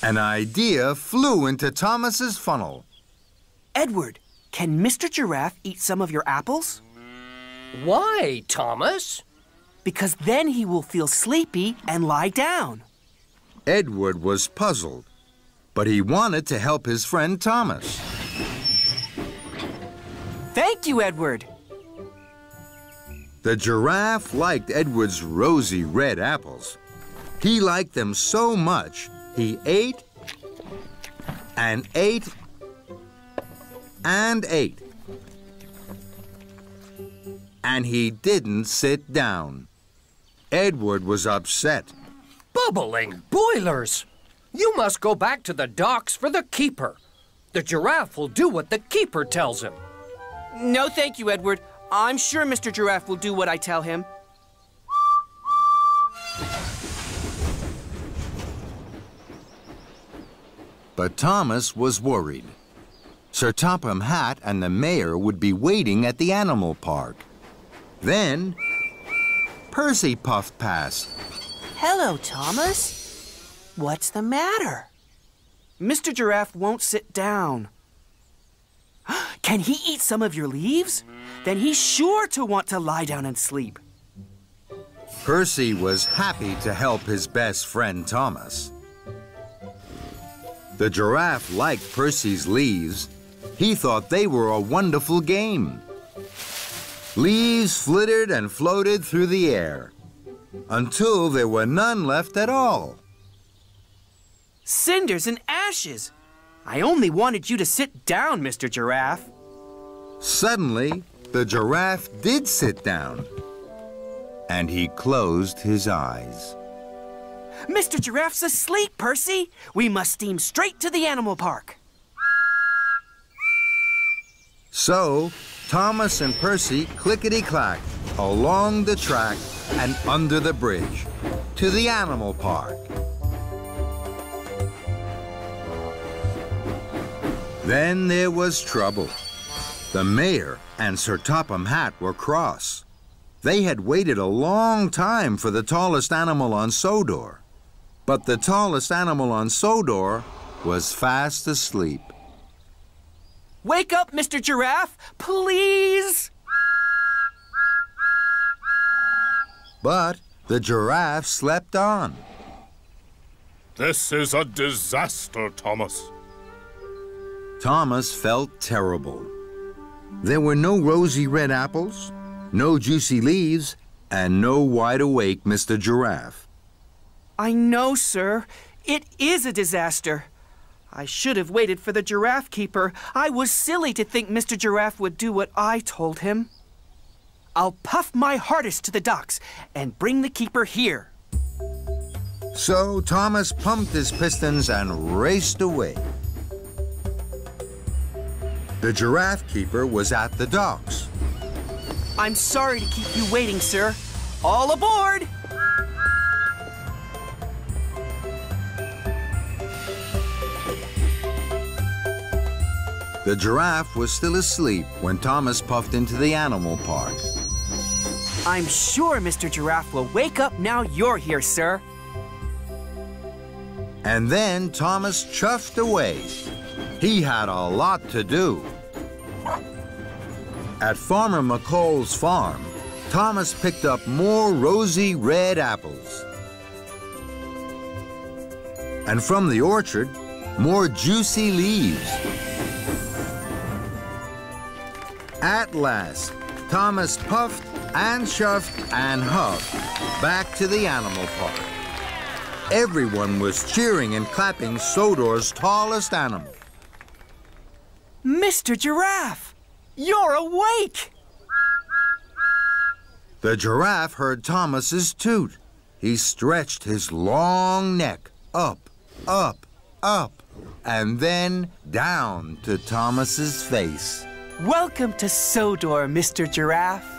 An idea flew into Thomas's funnel. Edward, can Mr. Giraffe eat some of your apples? Why, Thomas? Because then he will feel sleepy and lie down. Edward was puzzled, but he wanted to help his friend Thomas. Thank you, Edward. The giraffe liked Edward's rosy red apples. He liked them so much, he ate and ate and ate. And he didn't sit down. Edward was upset. Bubbling boilers! You must go back to the docks for the keeper. The giraffe will do what the keeper tells him. No, thank you, Edward. I'm sure Mr. Giraffe will do what I tell him. But Thomas was worried. Sir Topham Hatt and the mayor would be waiting at the animal park. Then, Percy puffed past. Hello, Thomas. What's the matter? Mr. Giraffe won't sit down. Can he eat some of your leaves? Then he's sure to want to lie down and sleep. Percy was happy to help his best friend Thomas. The giraffe liked Percy's leaves. He thought they were a wonderful game. Leaves flittered and floated through the air until there were none left at all. Cinders and ashes. I only wanted you to sit down, Mr. Giraffe. Suddenly, the giraffe did sit down, and he closed his eyes. Mr. Giraffe's asleep, Percy. We must steam straight to the animal park. So, Thomas and Percy clickety-clacked along the track and under the bridge to the animal park. Then there was trouble. The mayor and Sir Topham Hatt were cross. They had waited a long time for the tallest animal on Sodor. But the tallest animal on Sodor was fast asleep. Wake up, Mr. Giraffe, please! But the giraffe slept on. This is a disaster, Thomas. Thomas felt terrible. There were no rosy red apples, no juicy leaves, and no wide-awake Mr. Giraffe. I know, sir. It is a disaster. I should have waited for the giraffe keeper. I was silly to think Mr. Giraffe would do what I told him. I'll puff my hardest to the docks and bring the keeper here. So Thomas pumped his pistons and raced away. The giraffe keeper was at the docks. I'm sorry to keep you waiting, sir. All aboard! The giraffe was still asleep when Thomas puffed into the animal park. I'm sure Mr. Giraffe will wake up now you're here, sir. And then Thomas chuffed away. He had a lot to do. At Farmer McColl's farm, Thomas picked up more rosy red apples. And from the orchard, more juicy leaves. At last, Thomas puffed and shuffed and huffed back to the animal park. Everyone was cheering and clapping Sodor's tallest animal. Mr. Giraffe, you're awake! The giraffe heard Thomas's toot. He stretched his long neck up, up, up, and then down to Thomas's face. Welcome to Sodor, Mr. Giraffe.